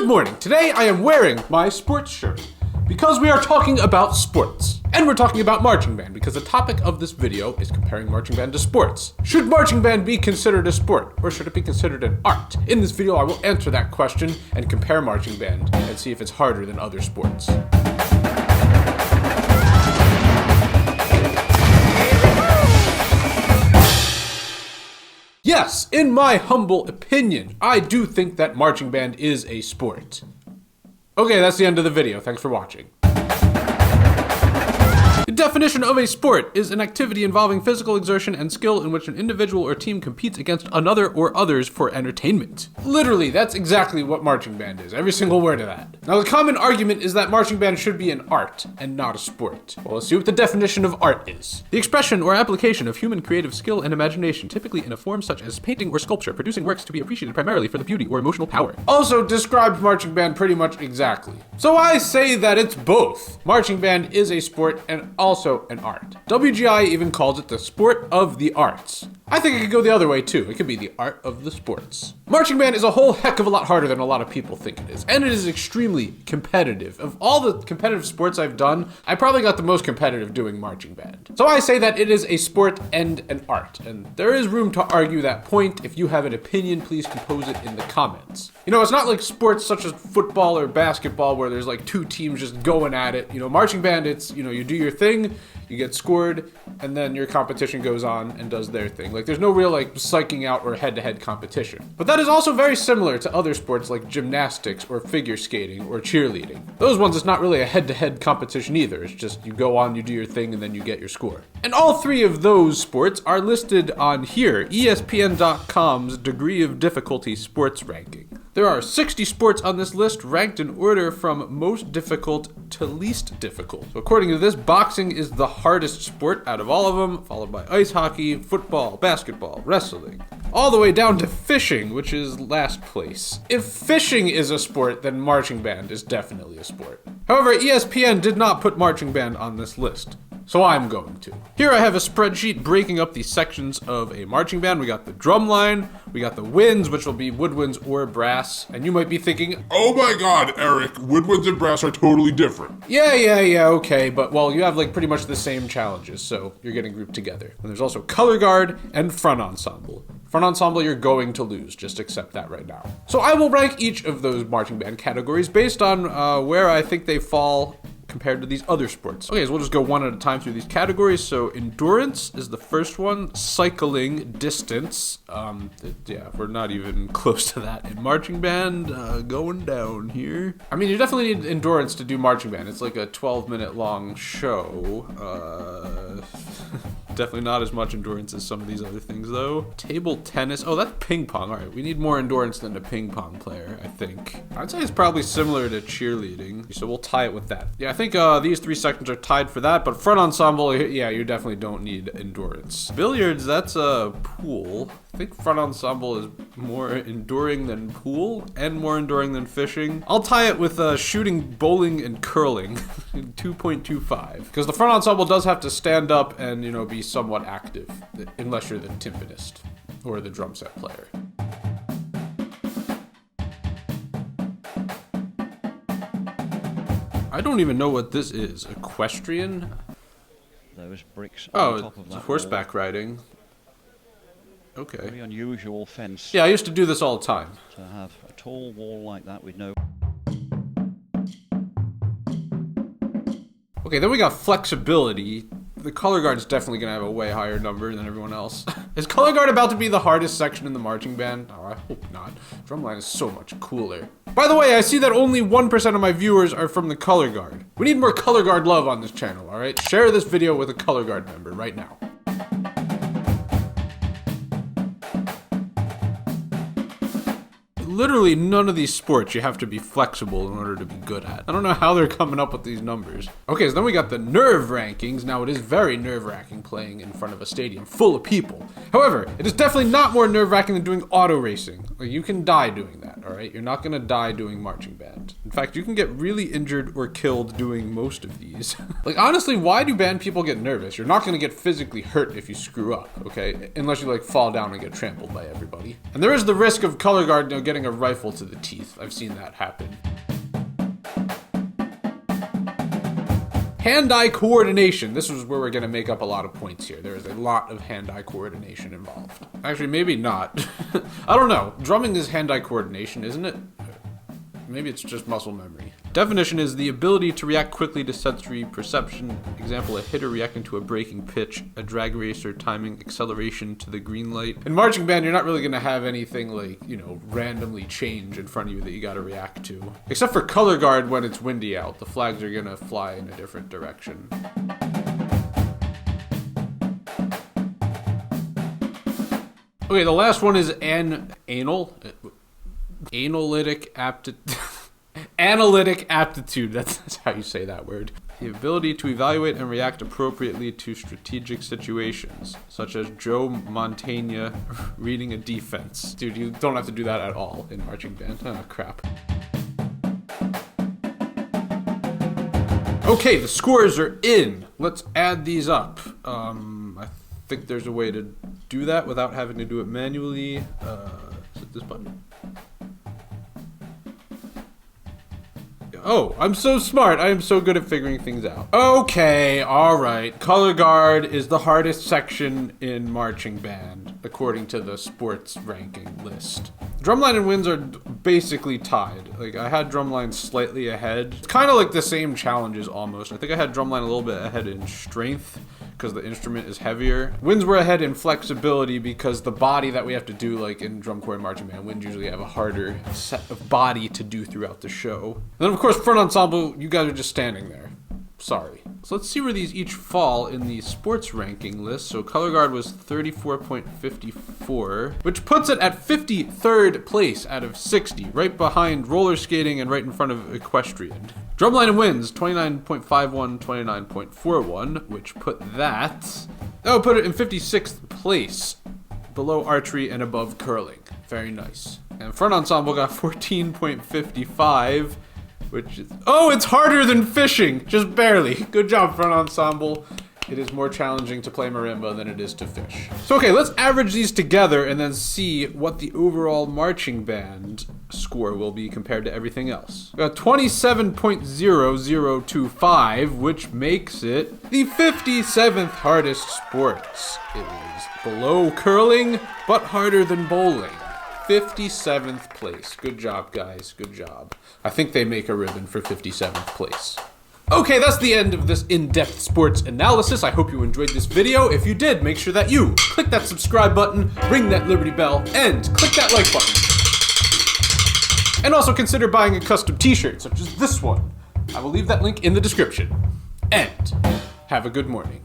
Good morning. Today I am wearing my sports shirt because we are talking about sports. And we're talking about marching band because the topic of this video is comparing marching band to sports. Should marching band be considered a sport or should it be considered an art? In this video I will answer that question and compare marching band and see if it's harder than other sports. Yes, in my humble opinion, I do think that marching band is a sport. Okay, that's the end of the video. Thanks for watching. The definition of a sport is an activity involving physical exertion and skill in which an individual or team competes against another or others for entertainment. Literally, that's exactly what marching band is, every single word of that. Now, the common argument is that marching band should be an art and not a sport. Well, let's see what the definition of art is. The expression or application of human creative skill and imagination, typically in a form such as painting or sculpture, producing works to be appreciated primarily for the beauty or emotional power. Also describes marching band pretty much exactly. So I say that it's both. Marching band is a sport and also an art. WGI even calls it the sport of the arts. I think it could go the other way too. It could be the art of the sports. Marching band is a whole heck of a lot harder than a lot of people think it is. And it is extremely competitive. Of all the competitive sports I've done, I probably got the most competitive doing marching band. So I say that it is a sport and an art. And there is room to argue that point. If you have an opinion, please compose it in the comments. You know, it's not like sports such as football or basketball where there's like two teams just going at it. You know, marching band, it's, you know, you do your thing, you get scored, and then your competition goes on and does their thing. Like, there's no real, like, psyching out or head-to-head competition. But that is also very similar to other sports like gymnastics or figure skating or cheerleading. Those ones, it's not really a head-to-head competition either. It's just you go on, you do your thing, and then you get your score. And all three of those sports are listed on here, ESPN.com's degree of difficulty sports ranking. There are 60 sports on this list ranked in order from most difficult to least difficult. So according to this, boxing is the hardest sport out of all of them, followed by ice hockey, football, basketball, wrestling, all the way down to fishing, which is last place. If fishing is a sport, then marching band is definitely a sport. However, ESPN did not put marching band on this list, so I'm going to. Here I have a spreadsheet breaking up the sections of a marching band. We got the drum line, we got the winds, which will be woodwinds or brass, and you might be thinking, oh my god, Eric, woodwinds and brass are totally different. Yeah, okay, but well, you have like pretty much the same challenges, so you're getting grouped together. And there's also color guard and front ensemble. Front ensemble, you're going to lose, just accept that right now. So I will rank each of those marching band categories based on where I think they fall compared to these other sports. Okay, so we'll just go one at a time through these categories. So endurance is the first one, cycling, distance. Yeah, we're not even close to that. In marching band, going down here. I mean, you definitely need endurance to do marching band. It's like a 12-minute long show. Definitely not as much endurance as some of these other things though. Table tennis, oh, that's ping pong. All right, we need more endurance than a ping pong player, I think. I'd say it's probably similar to cheerleading, so we'll tie it with that. Yeah, I think these three sections are tied for that, but front ensemble, yeah, you definitely don't need endurance. Billiards, that's a pool. I think front ensemble is more enduring than pool and more enduring than fishing. I'll tie it with shooting, bowling, and curling, 2.25. Because the front ensemble does have to stand up and, you know, be somewhat active, unless you're the timpanist or the drum set player. I don't even know what this is. Equestrian? Those bricks on top of that horseback riding. Okay. Very unusual fence. Yeah, I used to do this all the time. To have a tall wall like that with no... Okay, then we got flexibility. The color guard is definitely going to have a way higher number than everyone else. Is color guard about to be the hardest section in the marching band? Oh, I hope not. Drumline is so much cooler. By the way, I see that only 1% of my viewers are from the color guard. We need more color guard love on this channel, all right? Share this video with a color guard member right now. Literally none of these sports you have to be flexible in order to be good at. I don't know how they're coming up with these numbers. Okay, so then we got the nerve rankings. Now it is very nerve-wracking playing in front of a stadium full of people. However, it is definitely not more nerve-wracking than doing auto racing. Like, you can die doing that, all right? You're not gonna die doing marching band. fact, you can get really injured or killed doing most of these. Like, honestly, why do band people get nervous? You're not going to get physically hurt if you screw up, okay? Unless you, like, fall down and get trampled by everybody. And there is the risk of color guard, you know, getting a rifle to the teeth. I've seen that happen. Hand-eye coordination. This is where we're going to make up a lot of points here. There is a lot of hand-eye coordination involved. Actually, maybe not. I don't know. Drumming is hand-eye coordination, isn't it? Maybe it's just muscle memory. Definition is the ability to react quickly to sensory perception. Example, a hitter reacting to a breaking pitch, a drag racer timing acceleration to the green light. In marching band, you're not really gonna have anything like, you know, randomly change in front of you that you gotta react to. Except for color guard when it's windy out. The flags are gonna fly in a different direction. Okay, the last one is Analytic aptitude, that's how you say that word. The ability to evaluate and react appropriately to strategic situations, such as Joe Montana reading a defense. Dude, you don't have to do that at all in marching band. Oh, crap. Okay, the scores are in. Let's add these up. I think there's a way to do that without having to do it manually. Is it this button? Oh, I'm so smart. I am so good at figuring things out. Okay, all right. Color guard is the hardest section in marching band, according to the sports ranking list. Drumline and winds are basically tied. Like, I had drumline slightly ahead. It's kind of like the same challenges almost. I think I had drumline a little bit ahead in strength because the instrument is heavier. Winds were ahead in flexibility because the body that we have to do, like in drum corps and marching band, winds usually have a harder set of body to do throughout the show. And then of course front ensemble, you guys are just standing there. Sorry. So let's see where these each fall in the sports ranking list. So color guard was 34.54, which puts it at 53rd place out of 60, right behind roller skating and right in front of equestrian. Drumline and winds, 29.51, 29.41, which put it in 56th place, below archery and above curling. Very nice. And front ensemble got 14.55, which is, oh, it's harder than fishing, just barely. Good job, front ensemble. It is more challenging to play marimba than it is to fish. So okay, let's average these together and then see what the overall marching band score will be compared to everything else. We got 27.0025, which makes it the 57th hardest sports. It was below curling, but harder than bowling. 57th place. Good job, guys. Good job. I think they make a ribbon for 57th place. Okay, that's the end of this in-depth sports analysis. I hope you enjoyed this video. If you did, make sure that you click that subscribe button, ring that Liberty Bell, and click that like button. And also consider buying a custom t-shirt, such as this one. I will leave that link in the description. And have a good morning.